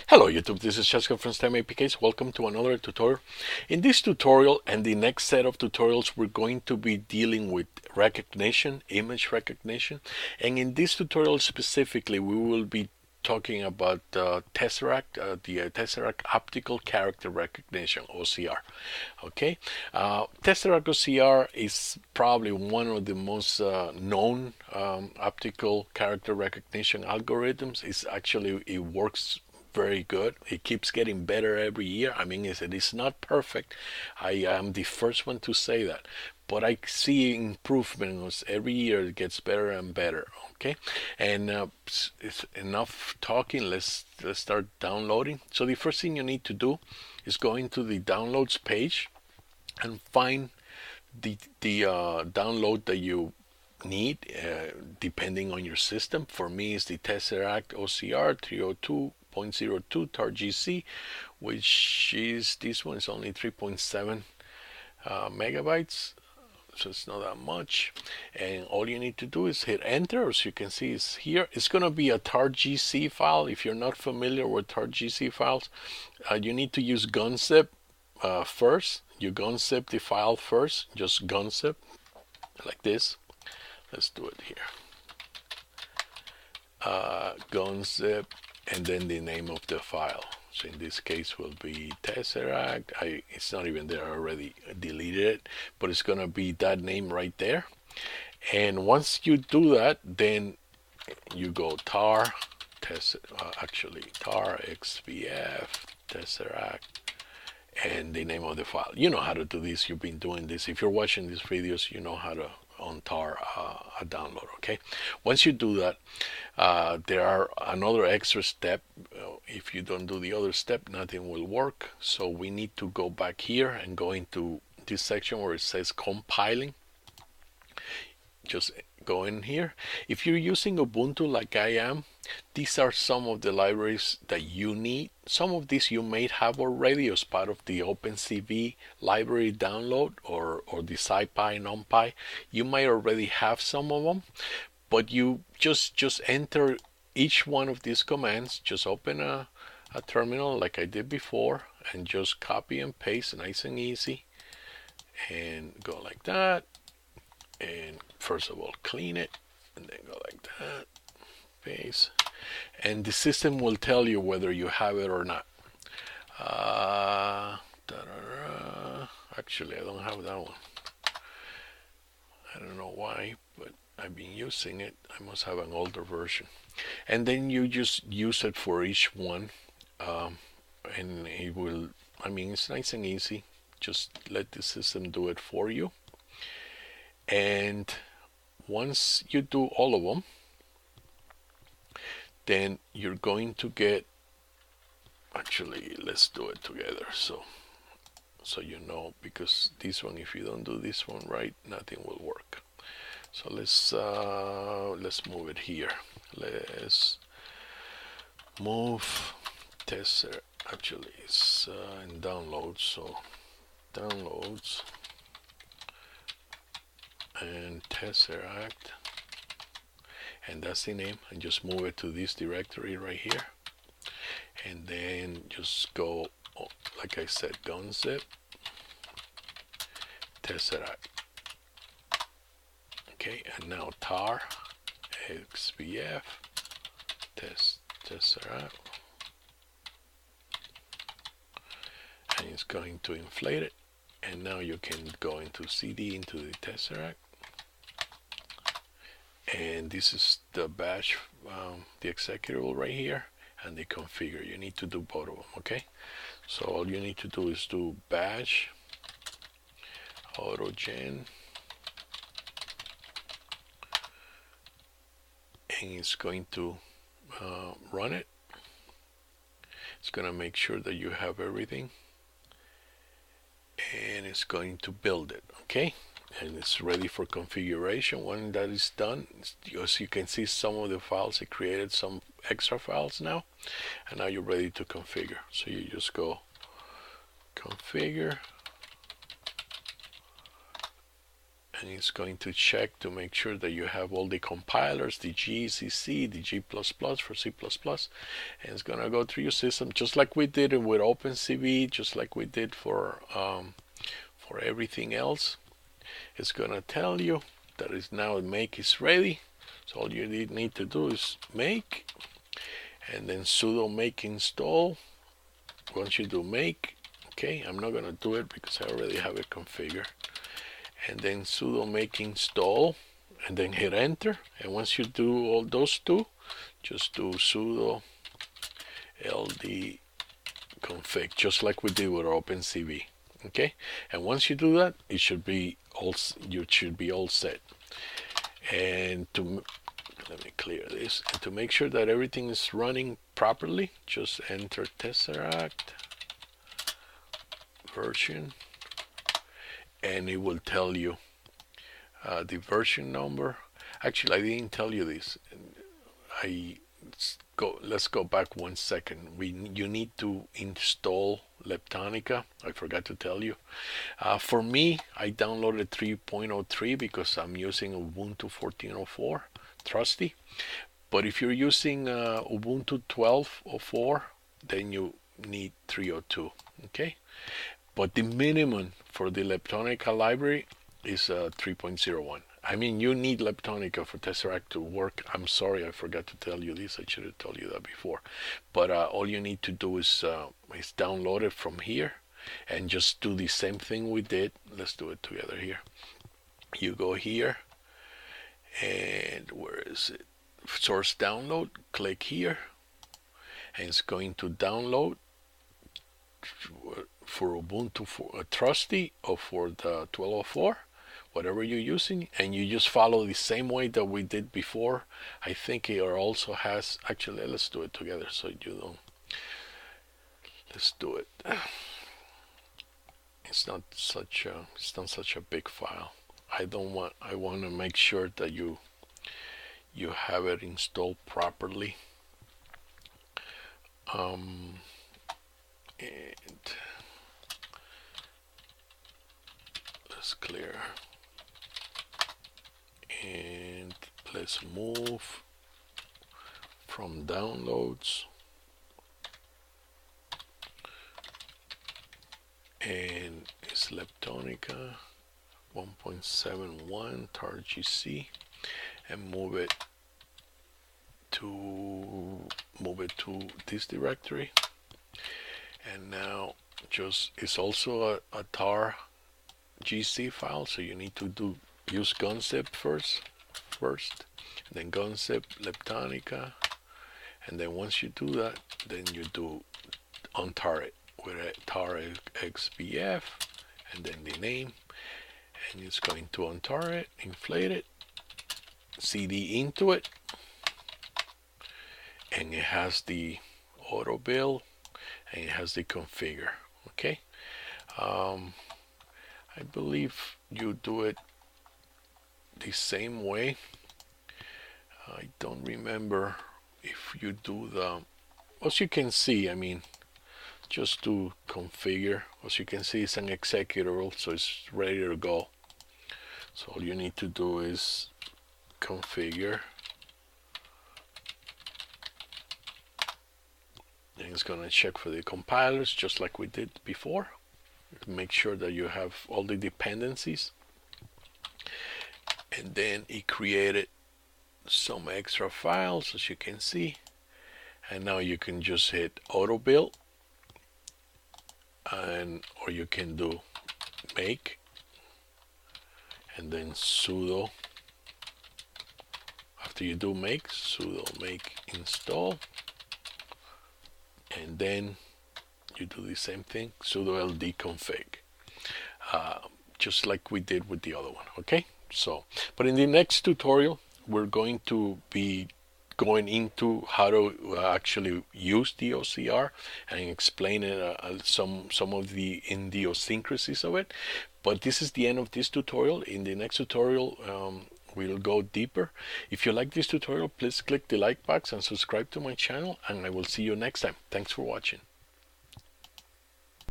Hello YouTube, this is Cheska from STEM APKs. Welcome to another tutorial. In this tutorial and the next set of tutorials, we're going to be dealing with recognition, image recognition. And in this tutorial specifically, we will be talking about Tesseract, the Tesseract Optical Character Recognition, OCR. Okay, Tesseract OCR is probably one of the most known optical character recognition algorithms. It works very good. It keeps getting better every year. I mean, it is not perfect. I am the first one to say that, but I see improvements every year. It gets better and better. Okay, and it's enough talking. Let's start downloading. So the first thing you need to do is go into the downloads page and find the download that you need depending on your system. For me, it's the Tesseract OCR 302.02 TAR-GC, which is, this one is only 3.7 megabytes, so it's not that much. And all you need to do is hit enter. As you can see, it's here. It's going to be a TAR-GC file. If you're not familiar with TAR-GC files, you need to use gunzip first. You gunzip the file first, just gunzip like this. Let's do it here. Gunzip, and then the name of the file. So in this case will be Tesseract. It's not even there, I already deleted it, but it's gonna be that name right there. And once you do that, then you go tar, tar xvf Tesseract, and the name of the file. You know how to do this. You've been doing this. If you're watching these videos, you know how to on tar a download. Okay, once you do that, there are another extra step. If you don't do the other step, nothing will work. So we need to go back here and go into this section where it says compiling. Just go in here. If you're using Ubuntu like I am, these are some of the libraries that you need. Some of these you may have already as part of the OpenCV library download or the SciPy, NumPy. You might already have some of them, but you just enter each one of these commands. Just open a terminal like I did before and just copy and paste, nice and easy, and go like that. And first of all, clean it, and then go like that, paste, and the system will tell you whether you have it or not. Actually, I don't have that one. I don't know why, but I've been using it. I must have an older version. And then you just use it for each one, and it will, I mean, it's nice and easy. Just let the system do it for you. And once you do all of them, then you're going to get, actually, let's do it together so you know, because this one, if you don't do this one right, nothing will work. So let's move it here. Let's move Tesseract. Actually, it's in downloads, so downloads and Tesseract, and that's the name, and just move it to this directory right here, and then just go, like I said, gunzip Tesseract. Okay, and now tar xvf Tesseract, and it's going to inflate it. And now you can go into CD, into the Tesseract, and this is the bash, the executable right here, and the configure. You need to do both of them. Okay, so all you need to do is do bash autogen, and it's going to run it. It's going to make sure that you have everything, and it's going to build it. Okay, and it's ready for configuration. When that is done, as you can see, some of the files, it created some extra files now, and now you're ready to configure. So you just go configure, and it's going to check to make sure that you have all the compilers, the GCC, the G++ for C++, and it's going to go through your system just like we did with OpenCV, just like we did for everything else. It's going to tell you that is now make is ready. So all you need to do is make, and then sudo make install. Once you do make, okay, I'm not going to do it because I already have it configured. And then sudo make install, and then hit enter. And once you do all those two, just do sudo ld config, just like we did with OpenCV. Okay, and once you do that, it should be all set. And let me clear this. And to make sure that everything is running properly, just enter Tesseract version, and it will tell you the version number. Actually, I didn't tell you this. Let's go back 1 second. You need to install Leptonica. I forgot to tell you. For me, I downloaded 3.03 because I'm using Ubuntu 14.04 Trusty. But if you're using Ubuntu 12.04, then you need 3.02. Okay. But the minimum for the Leptonica library is 3.01. I mean, you need Leptonica for Tesseract to work. I'm sorry, I forgot to tell you this. I should have told you that before. But all you need to do is download it from here and just do the same thing we did. Let's do it together here. You go here, and where is it? Source download. Click here, and it's going to download for Ubuntu for Trusty or for the 12.04. Whatever you're using, and you just follow the same way that we did before. I think it also has, actually, let's do it together so you don't, let's do it. It's not such a big file. I want to make sure that you have it installed properly. And let's clear. And let's move from downloads, and it's Leptonica 1.71 targc, and move it to this directory. And now it's also a tar gc file, so you need to use gunzip first, and then gunzip Leptonica, and then once you do that, then you do untar it with a tar xbf, and then the name, and it's going to untar it, inflate it, cd into it, and it has the auto build, and it has the configure. Okay, I believe you do it the same way. I don't remember if you do as you can see, I mean, just to configure. As you can see, it's an executable, so it's ready to go. So all you need to do is configure, and it's going to check for the compilers just like we did before. Make sure that you have all the dependencies, and then it created some extra files, as you can see, and now you can just hit auto build, or you can do make, and then sudo, after you do make, sudo make install, and then you do the same thing, sudo ld config, just like we did with the other one. Okay, so, but in the next tutorial we're going to be going into how to actually use the OCR and explain it, some of the idiosyncrasies of it. But this is the end of this tutorial. In the next tutorial we'll go deeper. If you like this tutorial, please click the like box and subscribe to my channel, and I will see you next time. Thanks for watching.